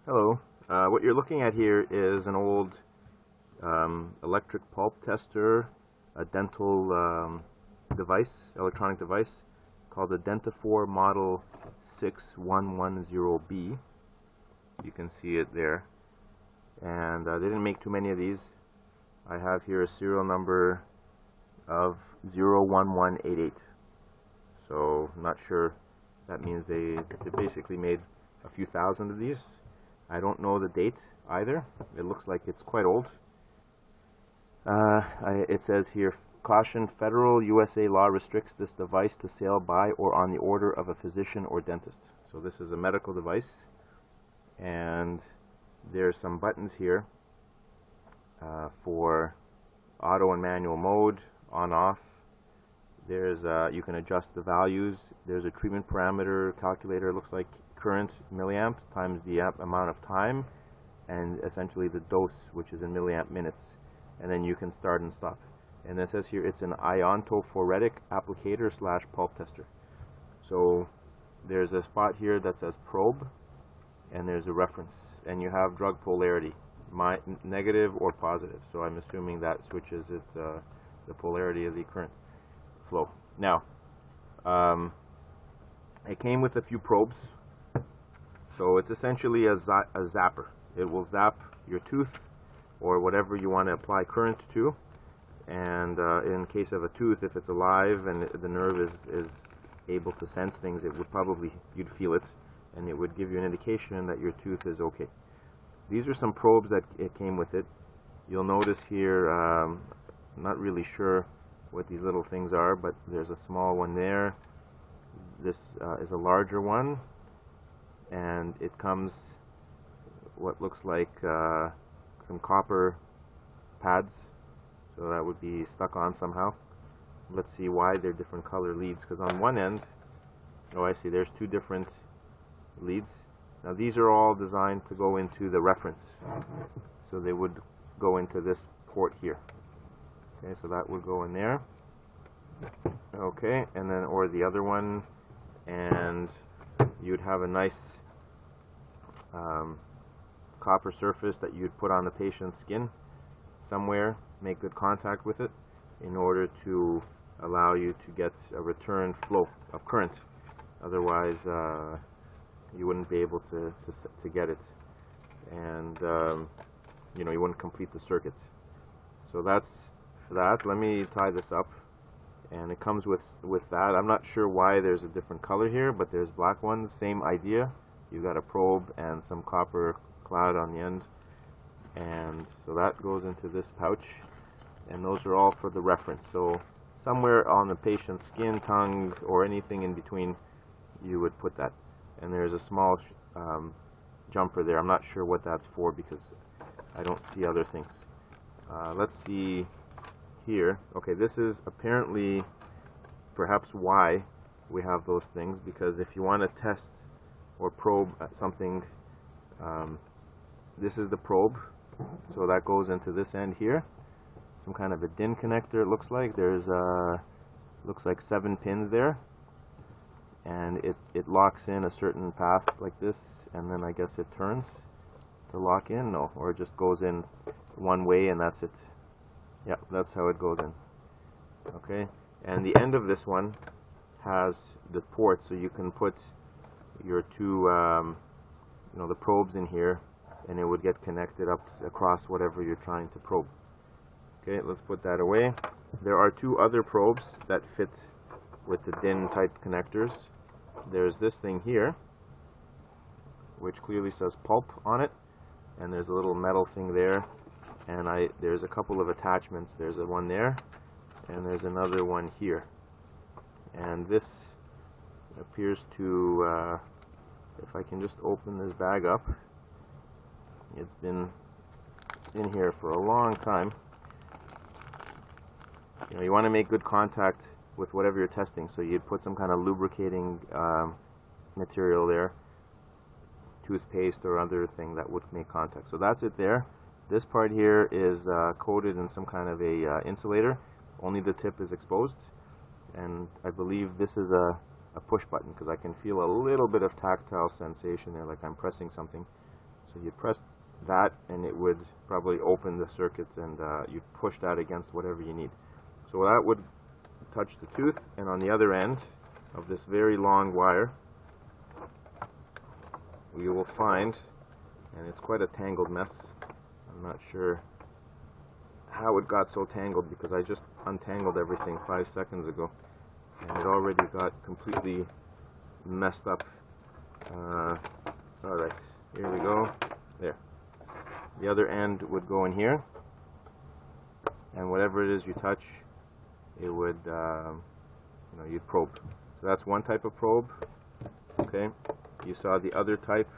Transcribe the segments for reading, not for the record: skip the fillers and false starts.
Hello. What you're looking at here is an old electric pulp tester, a dental electronic device called the Dentaphor Model 6110B. You can see it there. And they didn't make too many of these. I have here a serial number of 01188. So I'm not sure. That means they basically made a few thousand of these. I don't know the date either. It looks like it's quite old. It says here, caution, federal USA law restricts this device to sale by or on the order of a physician or dentist. So this is a medical device, and there's some buttons here for auto and manual mode, on off. There's you can adjust the values. There's a treatment parameter calculator. It looks like current milliamps times the amount of time, and essentially the dose, which is in milliamp minutes, and then you can start and stop. And it says here it's an Iontophoretic applicator / pulp tester. So there's a spot here that says probe, and there's a reference, and you have drug polarity, negative or positive. So I'm assuming that switches it the polarity of the current flow. Now, it came with a few probes. So it's essentially a zapper. It will zap your tooth or whatever you want to apply current to. And in case of a tooth, if it's alive and the nerve is able to sense things, it would probably, you'd feel it, and it would give you an indication that your tooth is okay. These are some probes that it came with it. You'll notice here, I'm not really sure what these little things are, but there's a small one there. This is a larger one, and it comes what looks like some copper pads, so that would be stuck on somehow. Let's see why they're different color leads, because on one end, oh, I see, there's two different leads. Now these are all designed to go into the reference, so they would go into this port here. Okay, so that would go in there. Okay, and then, or the other one, and you'd have a nice copper surface that you'd put on the patient's skin somewhere, make good contact with it in order to allow you to get a return flow of current. Otherwise, you wouldn't be able to get it, and you know, you wouldn't complete the circuit. So that's that. Let me tie this up, and it comes with that. I'm not sure why there's a different color here, but there's black ones, same idea. You've got a probe and some copper cloud on the end, and so that goes into this pouch, and those are all for the reference. So somewhere on the patient's skin, tongue, or anything in between, you would put that. And there's a small jumper there. I'm not sure what that's for because I don't see other things. Let's see here. Okay, this is apparently perhaps why we have those things, because if you want to test or probe at something, this is the probe, so that goes into this end here. Some kind of a DIN connector, it looks like. There's looks like 7 pins there, and it locks in a certain path like this, and then I guess it turns to lock in. No, or it just goes in one way and that's it. Yeah, that's how it goes in. Okay, and the end of this one has the port, so you can put your two you know, the probes in here, and it would get connected up across whatever you're trying to probe. Okay, let's put that away. There are two other probes that fit with the DIN type connectors. There's this thing here, which clearly says pulp on it, and there's a little metal thing there, and there's a couple of attachments. There's a one there, and there's another one here. And this appears to, if I can just open this bag up, it's been in here for a long time. You know, you want to make good contact with whatever you're testing, so you'd put some kind of lubricating material there, toothpaste or other thing that would make contact. So that's it there. This part here is coated in some kind of a insulator. Only the tip is exposed, and I believe this is a push button, because I can feel a little bit of tactile sensation there, like I'm pressing something. So you press that and it would probably open the circuits, and you push that against whatever you need. So that would touch the tooth, and on the other end of this very long wire we will find, and it's quite a tangled mess, I'm not sure how it got so tangled because I just untangled everything 5 seconds ago and it already got completely messed up. Alright, here we go. There. The other end would go in here, and whatever it is you touch, it would, you'd probe. So that's one type of probe. Okay. You saw the other type,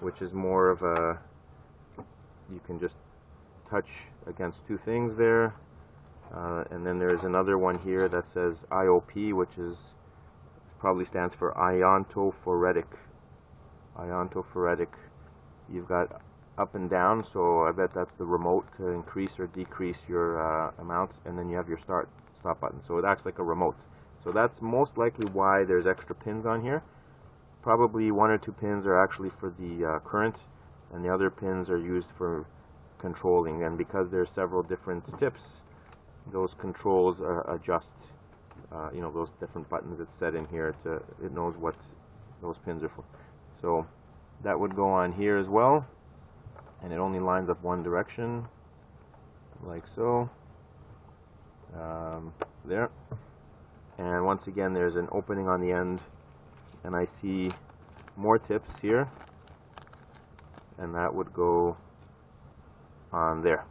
which is more of a, you can just touch against two things there. And then there's another one here that says IOP, which is probably stands for Iontophoretic. Iontophoretic. You've got up and down, so I bet that's the remote to increase or decrease your amount, and then you have your stop button. So it acts like a remote. So that's most likely why there's extra pins on here. Probably 1 or 2 pins are actually for the current, and the other pins are used for controlling. And because there's several different tips, those controls adjust. Those different buttons it's set in here it knows what those pins are for. So that would go on here as well, and it only lines up one direction, like so. There. And once again, there's an opening on the end, and I see more tips here, and that would go on there.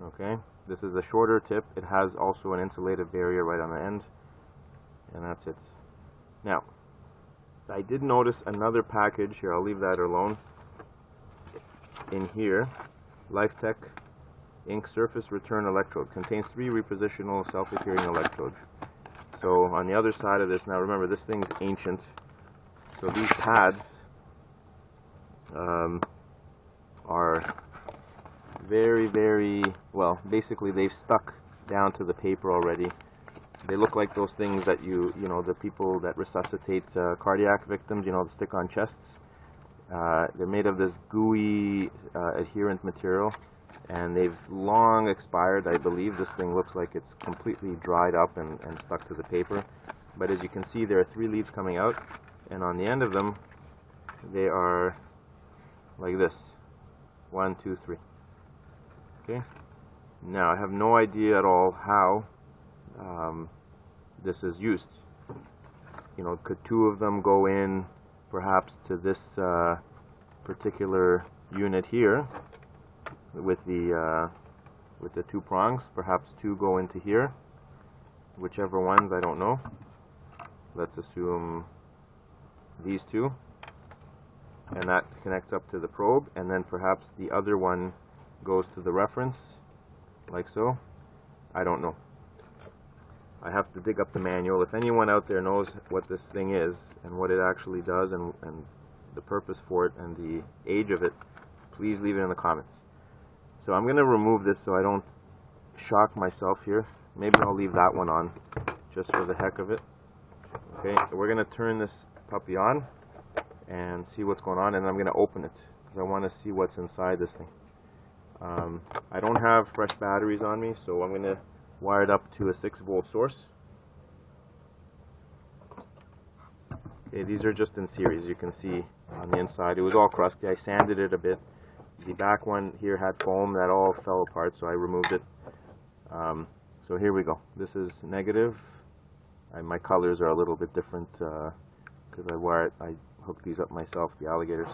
Okay, this is a shorter tip. It has also an insulated barrier right on the end, and that's it. Now, I did notice another package here. I'll leave that alone. In here, LifeTech Ink Surface Return Electrode contains 3 repositional self-adhering electrodes. So on the other side of this, now remember this thing's ancient, so these pads are very, very, well, basically they've stuck down to the paper already. They look like those things that the people that resuscitate cardiac victims, the stick-on chests. They're made of this gooey adherent material, and they've long expired, I believe. This thing looks like it's completely dried up and stuck to the paper. But as you can see, there are 3 leads coming out, and on the end of them, they are like this. 1, 2, 3. Okay? Now, I have no idea at all how this is used. Could 2 of them go in perhaps to this particular unit here with the 2 prongs? Perhaps 2 go into here. Whichever ones, I don't know. Let's assume these 2, and that connects up to the probe, and then perhaps the other one goes to the reference, like so. I don't know. I have to dig up the manual. If anyone out there knows what this thing is and what it actually does and the purpose for it and the age of it, please leave it in the comments. So I'm going to remove this so I don't shock myself here. Maybe I'll leave that one on just for the heck of it. Okay, so we're going to turn this puppy on and see what's going on, and I'm going to open it because I want to see what's inside this thing. I don't have fresh batteries on me, so I'm going to wire it up to a 6-volt source. Okay, these are just in series. You can see on the inside it was all crusty. I sanded it a bit. The back one here had foam that all fell apart, so I removed it. So here we go. This is negative. My colors are a little bit different because I hooked these up myself, the alligators.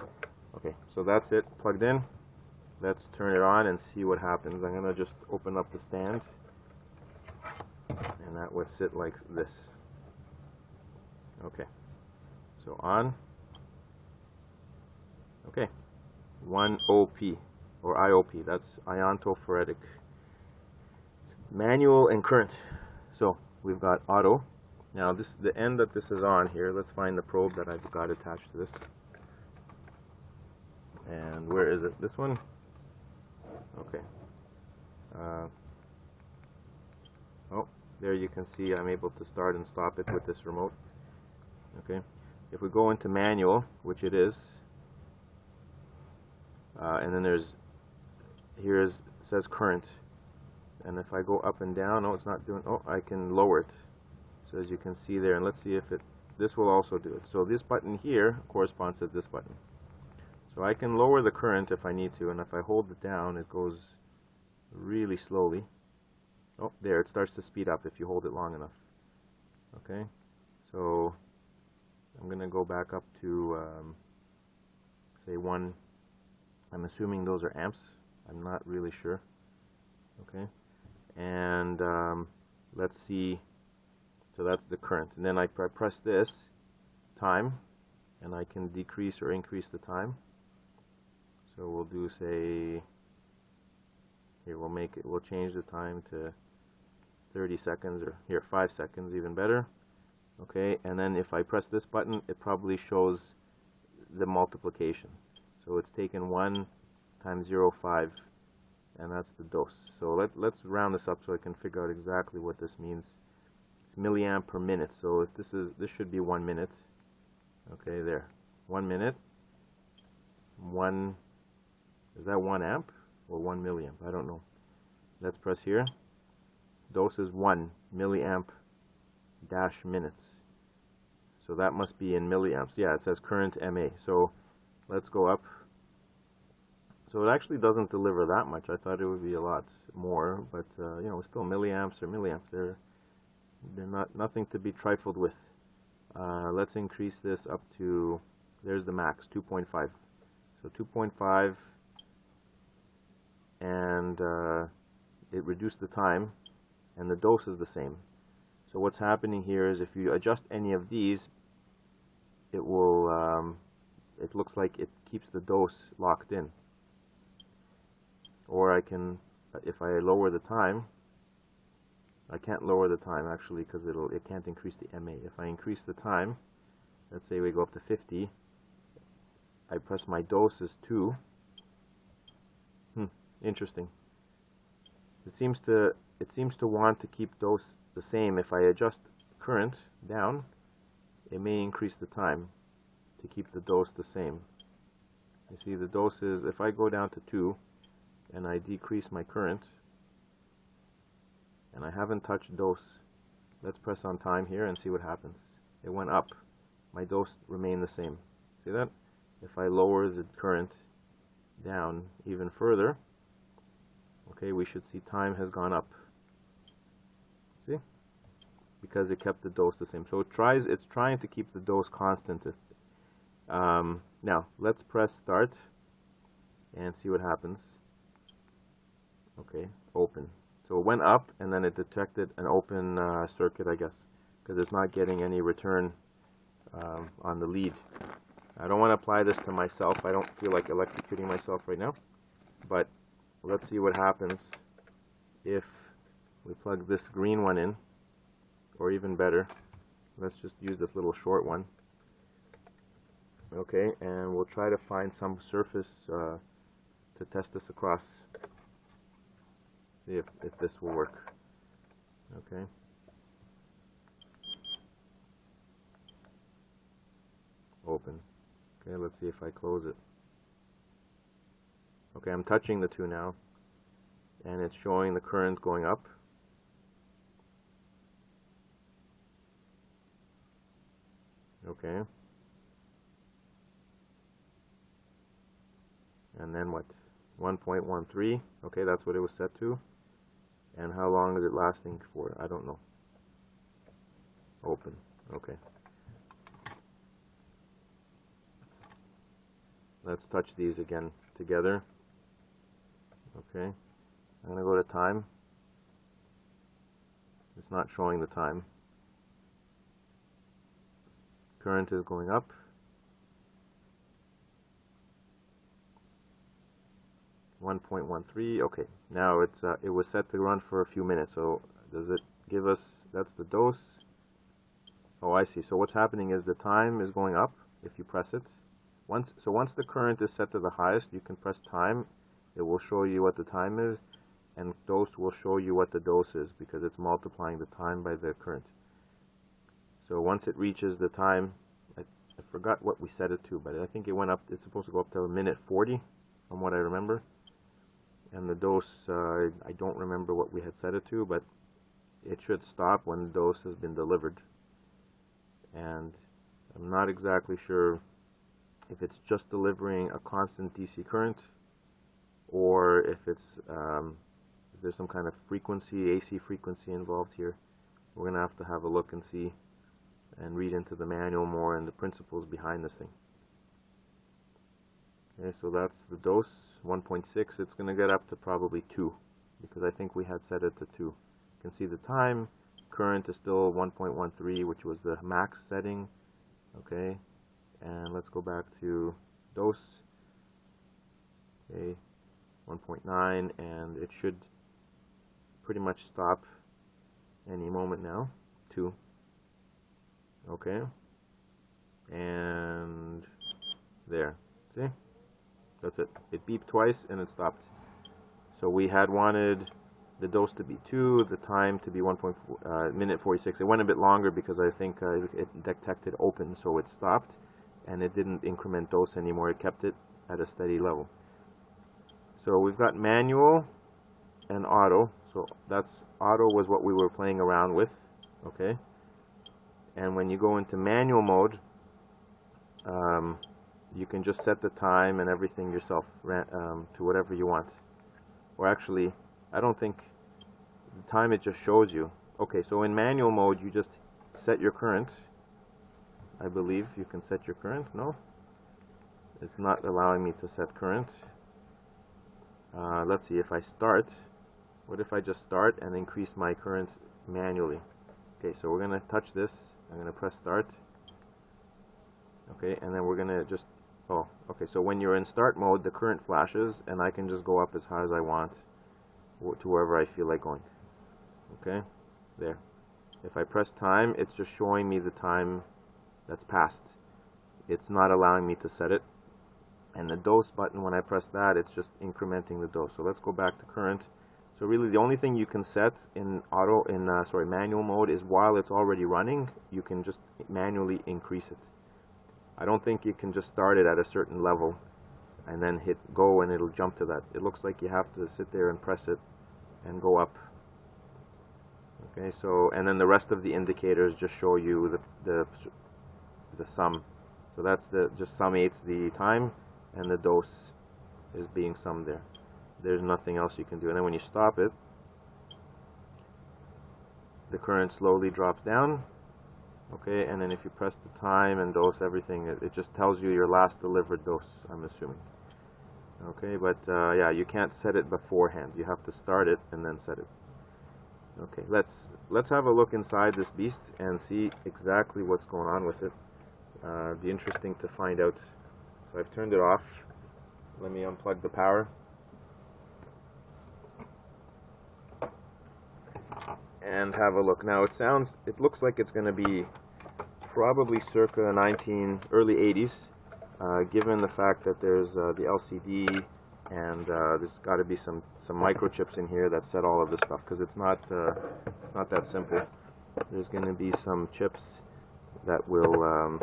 Okay, so that's it plugged in. Let's turn it on and see what happens. I'm going to just open up the stand, and that would sit like this. Okay, so on. Okay, 1OP or IOP, that's Iontophoretic. Manual and current. So we've got auto. Now the end that this is on here, let's find the probe that I've got attached to this. And where is it? This one? Okay. Oh, there you can see I'm able to start and stop it with this remote. Okay. If we go into manual, which it is, and then it says current, and if I go up and down, oh, it's not doing, oh, I can lower it. So as you can see there, and let's see if this will also do it. So this button here corresponds to this button. So I can lower the current if I need to, and if I hold it down, it goes really slowly. Oh, there, it starts to speed up if you hold it long enough. Okay, so I'm going to go back up to, say 1. I'm assuming those are amps. I'm not really sure. Okay, and let's see. So that's the current. And then I press this, time, and I can decrease or increase the time. So we'll do, say, here we'll change the time to 30 seconds, or here 5 seconds, even better. Okay, and then if I press this button, it probably shows the multiplication. So it's taken 1 times 0.5, and that's the dose. So let's round this up so I can figure out exactly what this means. It's milliamp per minute. So if this should be 1 minute. Okay, there, 1 minute. Is that 1 amp or 1 milliamp? I don't know. Let's press here. Dose is 1 milliamp dash minutes. So that must be in milliamps. Yeah, it says current MA. So let's go up. So it actually doesn't deliver that much. I thought it would be a lot more, but you know, still milliamps or milliamps. They're nothing to be trifled with. Let's increase this up to, there's the max, 2.5. So 2.5, and it reduced the time, and the dose is the same. So what's happening here is if you adjust any of these, it will, it looks like it keeps the dose locked in. Or I can, if I lower the time, I can't lower the time actually because it can't increase the MA. If I increase the time, let's say we go up to 50, I press my dose is 2. Interesting. It seems to want to keep dose the same. If I adjust current down, it may increase the time to keep the dose the same. You see, the dose is, if I go down to 2 and I decrease my current, and I haven't touched dose, let's press on time here and see what happens. It went up. My dose remained the same. See that? If I lower the current down even further, okay, we should see time has gone up. See? Because it kept the dose the same. So it's trying to keep the dose constant. Now, let's press start and see what happens. Okay, open. So it went up, and then it detected an open circuit, I guess, because it's not getting any return on the lead. I don't want to apply this to myself. I don't feel like electrocuting myself right now. But let's see what happens if we plug this green one in, or even better, let's just use this little short one. Okay, and we'll try to find some surface to test this across. See if this will work. Okay. Open. Okay, let's see if I close it. Okay, I'm touching the 2 now, and it's showing the current going up. Okay. And then what? 1.13. Okay, that's what it was set to. And how long is it lasting for? I don't know. Open. Okay. Let's touch these again together. Okay. I'm going to go to time. It's not showing the time. Current is going up. .13. Okay, now it was set to run for a few minutes. So does it give us, that's the dose? Oh, I see. So what's happening is the time is going up if you press it. Once the current is set to the highest, you can press time. It will show you what the time is, and dose will show you what the dose is because it's multiplying the time by the current. So once it reaches the time, I forgot what we set it to, but I think it went up. It's supposed to go up to a minute 40. from what I remember. And the dose, I don't remember what we had set it to, but it should stop when the dose has been delivered. And I'm not exactly sure if it's just delivering a constant DC current, or if it's if there's some kind of frequency, AC frequency involved here. We're going to have a look and see and read into the manual more and the principles behind this thing. Okay, so that's the dose, 1.6. It's going to get up to probably 2, because I think we had set it to 2. You can see the time. Current is still 1.13, which was the max setting. Okay, and let's go back to dose. Okay, 1.9, and it should pretty much stop any moment now. 2. Okay, and there. See? That's it. It beeped twice and it stopped. So we had wanted the dose to be 2, the time to be 1. Minute 46. It went a bit longer because I think it detected open, so it stopped, and it didn't increment dose anymore. It kept it at a steady level. So we've got manual and auto. So that's auto was what we were playing around with. Okay. And when you go into manual mode, you can just set the time and everything yourself to whatever you want. Or actually, I don't think the time, it just shows you. Okay, so in manual mode, you just set your current. I believe you can set your current. No? It's not allowing me to set current. Let's see if I start. What if I just start and increase my current manually? Okay, so we're going to touch this. I'm going to press start. Okay, and then we're going to just, oh, okay, so when you're in start mode, the current flashes, and I can just go up as high as I want to wherever I feel like going. Okay, there. If I press time, it's just showing me the time that's passed. It's not allowing me to set it. And the dose button, when I press that, it's just incrementing the dose. So let's go back to current. So really the only thing you can set in manual mode is while it's already running, you can just manually increase it. I don't think you can just start it at a certain level and then hit go and it'll jump to that. It looks like you have to sit there and press it and go up. Okay, so, and then the rest of the indicators just show you the sum. So that's just summates the time, and the dose is being summed there. There's nothing else you can do. And then when you stop it, the current slowly drops down. Okay, and then if you press the time and dose, everything, it just tells you your last delivered dose, I'm assuming. Okay, but yeah, you can't set it beforehand. You have to start it and then set it. Okay, let's have a look inside this beast and see exactly what's going on with it. It'd be interesting to find out. So I've turned it off. Let me unplug the power. And have a look. Now it looks like it's going to be probably circa early 80s, given the fact that there's the LCD and there's got to be some microchips in here that set all of this stuff, because it's not that simple. There's going to be some chips that will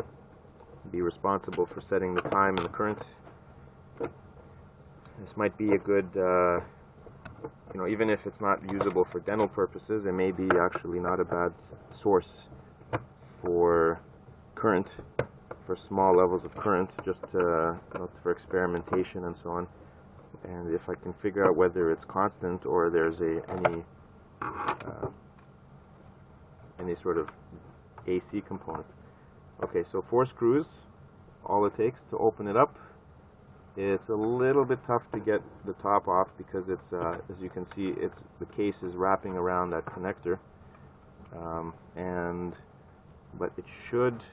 be responsible for setting the time and the current. This might be a good, you know, even if it's not usable for dental purposes, it may be actually not a bad source for current, for small levels of current, just to, you know, for experimentation and so on. And if I can figure out whether it's constant or there's any sort of AC component. Okay, so 4 screws, all it takes to open it up. It's a little bit tough to get the top off because it's, as you can see, the case is wrapping around that connector, but it should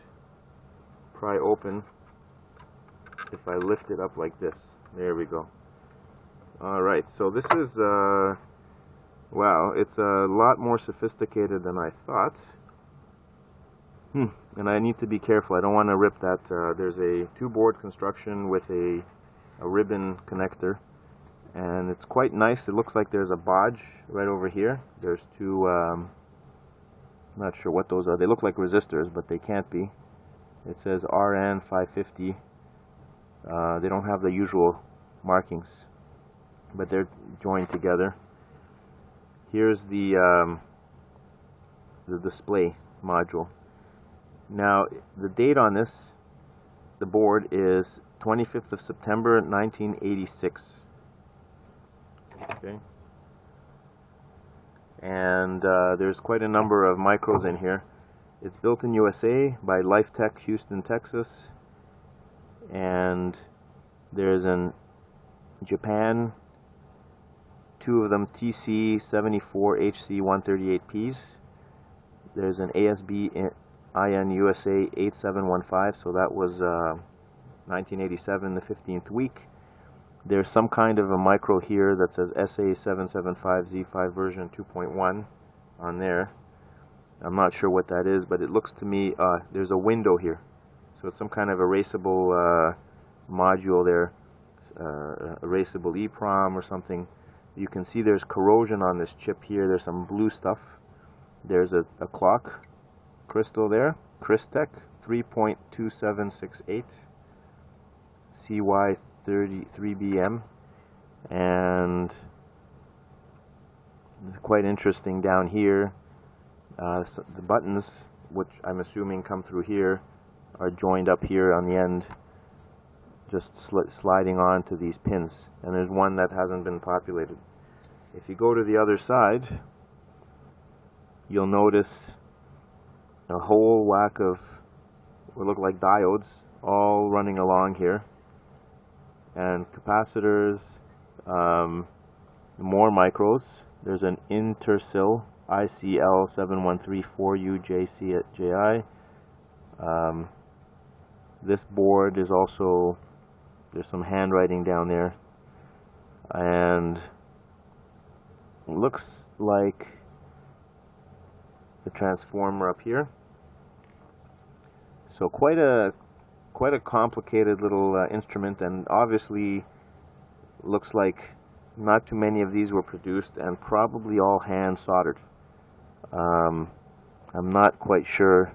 pry open if I lift it up like this. There we go. All right, so this is wow, it's a lot more sophisticated than I thought. And I need to be careful. I don't want to rip that. There's a 2-board construction with a ribbon connector, and it's quite nice. It looks like there's a bodge right over here. There's 2, I'm not sure what those are. They look like resistors, but they can't be. It says RN 550. They don't have the usual markings, but they're joined together. Here's the display module. Now the date on this, the board, is 25th of September 1986. Okay. And there's quite a number of micros in here. It's built in USA by LifeTech Houston, Texas, and there's in Japan 2 of them TC74HC138Ps. There's an ASB IN USA 8715, so that was 1987, the 15th week. There's some kind of a micro here that says SA775Z5 version 2.1 on there. I'm not sure what that is, but it looks to me, there's a window here. So it's some kind of erasable module there, erasable EEPROM or something. You can see there's corrosion on this chip here. There's some blue stuff. There's a clock crystal there, Crystec 3.2768 CY33BM, and it's quite interesting down here. So the buttons, which I'm assuming come through here, are joined up here on the end, just sliding on to these pins, and there's one that hasn't been populated. If you go to the other side, you'll notice a whole whack of what look like diodes all running along here, and capacitors, more micros. There's an Intersil ICL7134UJCJI. This board is also, there's some handwriting down there, and it looks like the transformer up here. So quite a complicated little instrument, and obviously looks like not too many of these were produced, and probably all hand soldered. I'm not quite sure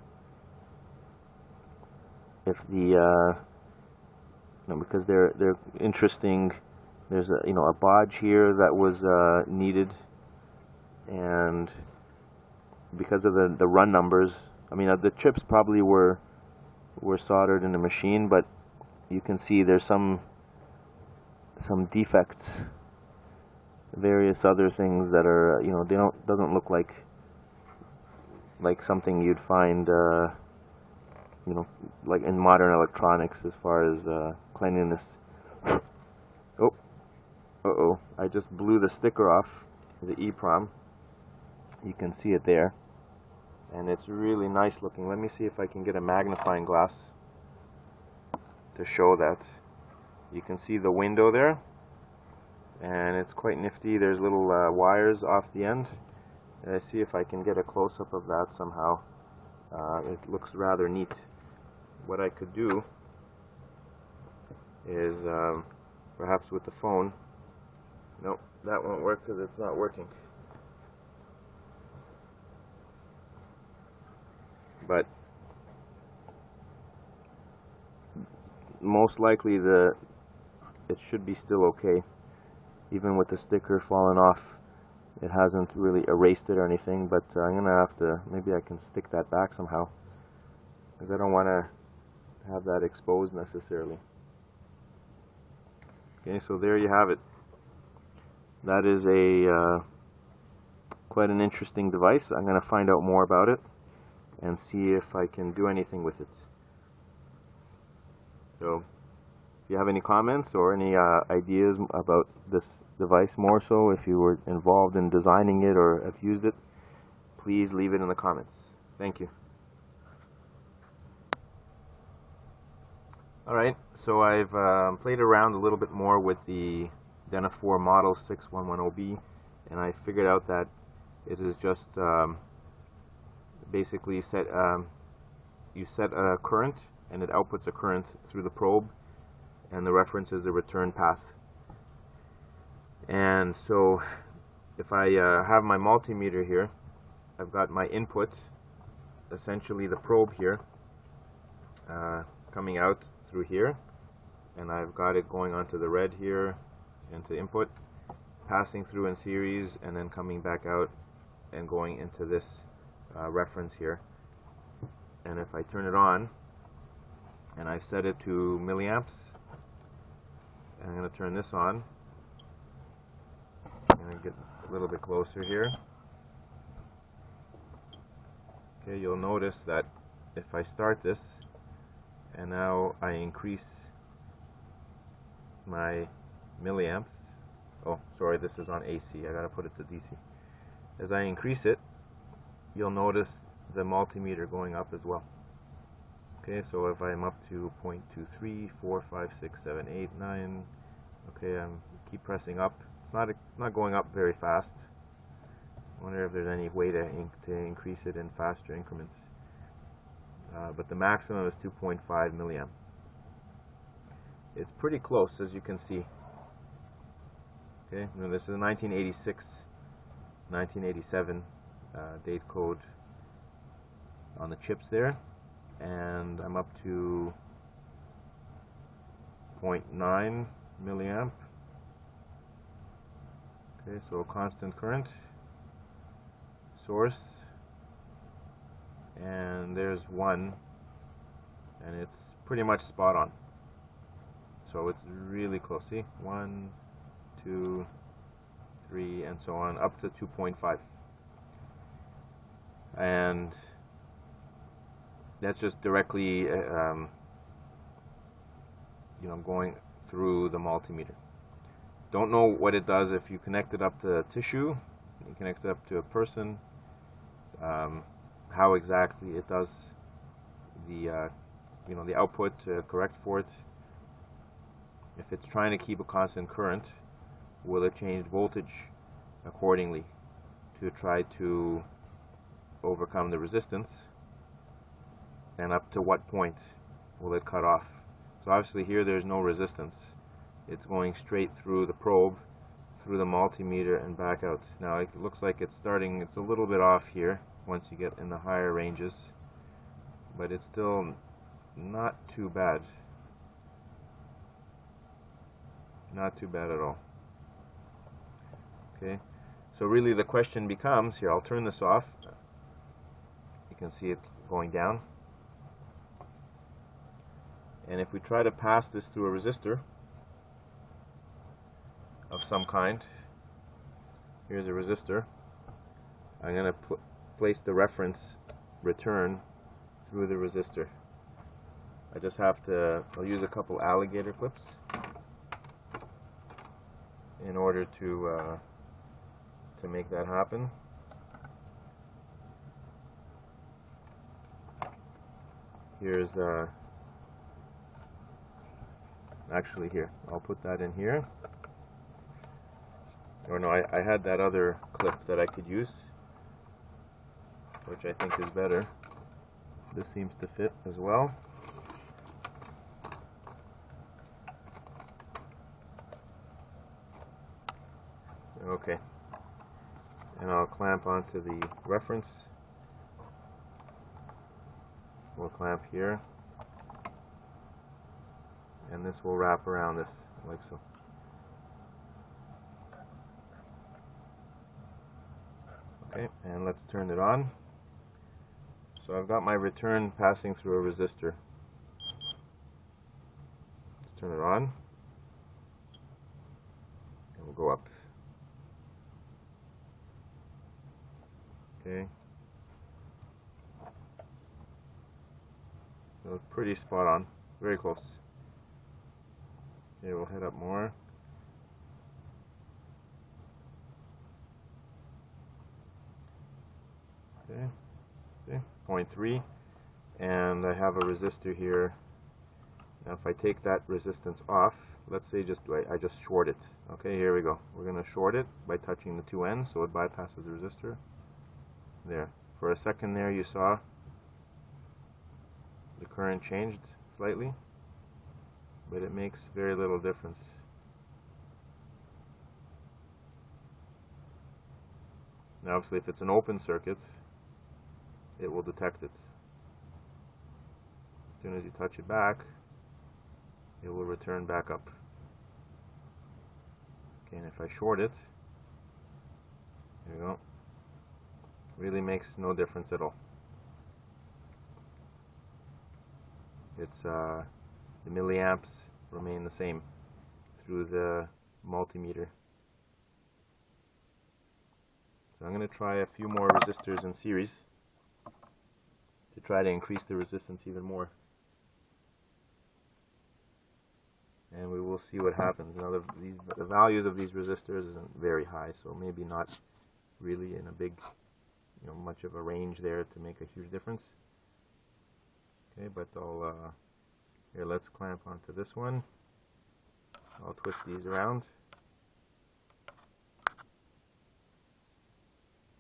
if the because they're interesting. There's a a bodge here that was needed, and because of the run numbers, I mean the chips probably were soldered in the machine, but you can see there's some defects, various other things that are they doesn't look like something you'd find like in modern electronics as far as cleanliness. Oh, I just blew the sticker off the EEPROM. You can see it there, and it's really nice looking. Let me see if I can get a magnifying glass to show that. You can see the window there, and it's quite nifty. There's little wires off the end. Let's see if I can get a close-up of that somehow. It looks rather neat. What I could do is perhaps with the phone. Nope, that won't work because it's not working. But most likely it should be still okay, even with the sticker falling off. It hasn't really erased it or anything, but I'm gonna have to, maybe I can stick that back somehow, because I don't want to have that exposed necessarily. Okay, so there you have it. That is a quite an interesting device. I'm going to find out more about it and see if I can do anything with it. So if you have any comments or any ideas about this device, more so if you were involved in designing it or have used it, please leave it in the comments. Thank you. Alright, so I've played around a little bit more with the Dentaphor Model 6110B, and I figured out that it is just basically you set a current, and it outputs a current through the probe, and the reference is the return path. And so if I have my multimeter here, I've got my input, essentially the probe here, coming out through here, and I've got it going onto the red here into input, passing through in series, and then coming back out and going into this reference here. And if I turn it on, and I've set it to milliamps, and I'm going to turn this on. I'm going to get a little bit closer here. Okay, you'll notice that if I start this, and now I increase my milliamps. Oh, sorry, this is on AC. I gotta put it to DC. As I increase it, you'll notice the multimeter going up as well. Okay, so if I'm up to 0.23, 4, 5, 6, 7, 8, 9, okay, I'm keep pressing up. It's not going up very fast. I wonder if there's any way to increase it in faster increments. But the maximum is 2.5 milliamp. It's pretty close, as you can see. Okay, now this is a 1986, 1987 date code on the chips there, and I'm up to 0.9 milliamp. Okay, so constant current source, and there's 1, and it's pretty much spot on. So it's really close. See, 1, 2, 3, and so on, up to 2.5. And that's just directly, going through the multimeter. Don't know what it does if you connect it up to tissue, you connect it up to a person, how exactly it does the, the output to correct for it. If it's trying to keep a constant current, will it change voltage accordingly to try to overcome the resistance, and up to what point will it cut off? So obviously here there's no resistance. It's going straight through the probe, through the multimeter, and back out. Now it looks like it's a little bit off here once you get in the higher ranges, but it's still not too bad. Not too bad at all. Okay, so really the question becomes, here, I'll turn this off. You can see it going down. And if we try to pass this through a resistor of some kind, here's a resistor. I'm going to place the reference return through the resistor. I just have to, I'll use a couple alligator clips in order to make that happen. Here's actually here, I'll put that in here. Or no, I had that other clip that I could use, which I think is better. This seems to fit as well. Okay, and I'll clamp onto the reference. We'll clamp here, and this will wrap around this like so. Okay, and let's turn it on. So I've got my return passing through a resistor. Let's turn it on, and we'll go up. Okay, so it's pretty spot on, very close. Okay, we'll head up more. Okay, 0.3, and I have a resistor here. Now if I take that resistance off, let's say I just short it. Okay, here we go. We're going to short it by touching the two ends so it bypasses the resistor. There. For a second there you saw the current changed slightly, but it makes very little difference. Now obviously if it's an open circuit, it will detect it. As soon as you touch it back, it will return back up. Okay, and if I short it, there you go. Really makes no difference at all. It's the milliamps remain the same through the multimeter. So I'm going to try a few more resistors in series to try to increase the resistance even more. And we will see what happens. Now the values of these resistors isn't very high, so maybe not really in a big, much of a range there to make a huge difference. Okay, but here, let's clamp onto this one. I'll twist these around.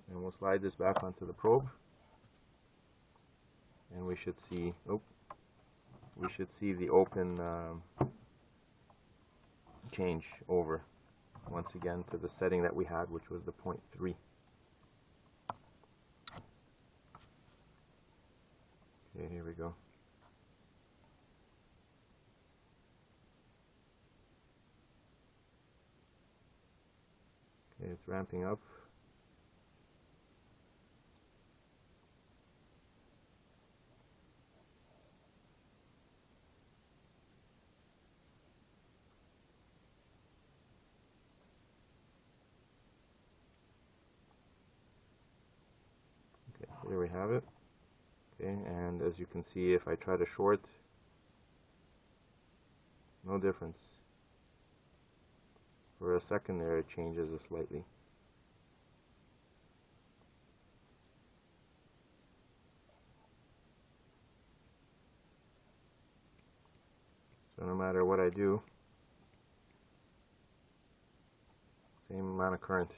And we'll slide this back onto the probe. And we should see, the open change over once again to the setting that we had, which was the 0.3. Okay, here we go. Okay, it's ramping up. Okay, there we have it. Okay, and as you can see, if I try to short, no difference. For a second there, it changes slightly. So no matter what I do, same amount of current.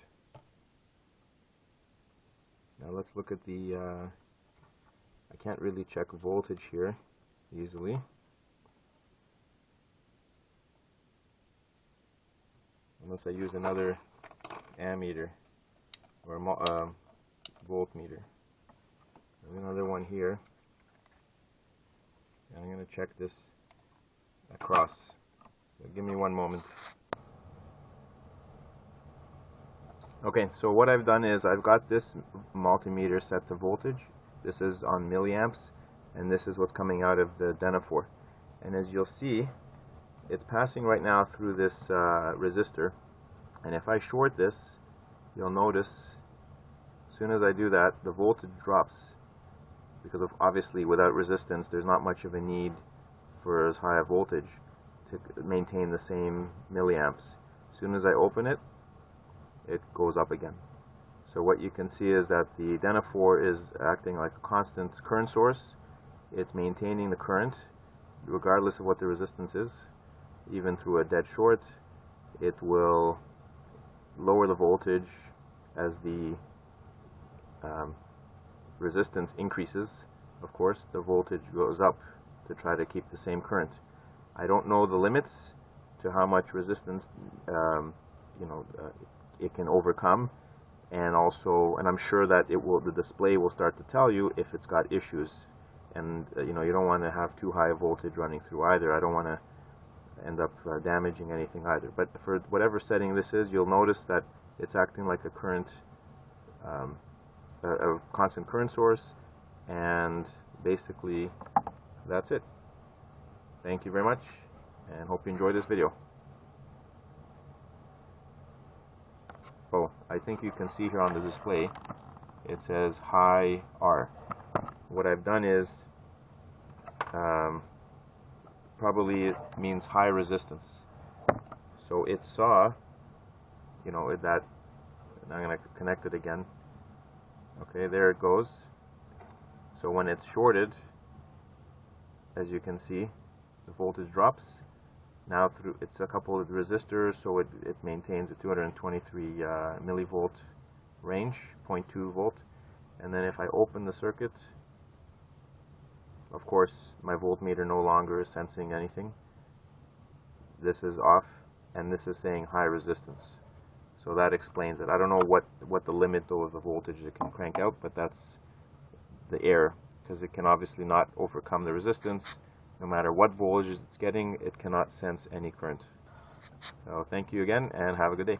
Now let's look at the, I can't really check voltage here easily. Unless I use another ammeter or voltmeter. There's another one here. And I'm going to check this across. So give me one moment. Okay, so what I've done is I've got this multimeter set to voltage. This is on milliamps, and this is what's coming out of the Dentaphor. And as you'll see, it's passing right now through this resistor, and if I short this, you'll notice as soon as I do that, the voltage drops, because obviously without resistance there's not much of a need for as high a voltage to maintain the same milliamps. As soon as I open it, it goes up again. So what you can see is that the Dentaphor is acting like a constant current source. It's maintaining the current regardless of what the resistance is. Even through a dead short, it will lower the voltage as the resistance increases. Of course, the voltage goes up to try to keep the same current. I don't know the limits to how much resistance it can overcome, and I'm sure that the display will start to tell you if it's got issues, and you don't want to have too high a voltage running through either. I don't want to end up damaging anything either. But for whatever setting this is, you'll notice that it's acting like a current, a constant current source, and basically that's it. Thank you very much, and hope you enjoyed this video. Oh, I think you can see here on the display, it says high R. What I've done is, probably it means high resistance. So it saw, that, and I'm going to connect it again. Okay, there it goes. So when it's shorted, as you can see, the voltage drops. Now it's a couple of resistors, so it maintains a 223 millivolt range, 0.2 volt. And then if I open the circuit, of course my voltmeter no longer is sensing anything. This is off, and this is saying high resistance. So that explains it. I don't know what the limit though of the voltage it can crank out, but that's the error, because it can obviously not overcome the resistance, No matter what voltage it's getting, it cannot sense any current. So thank you again, and have a good day.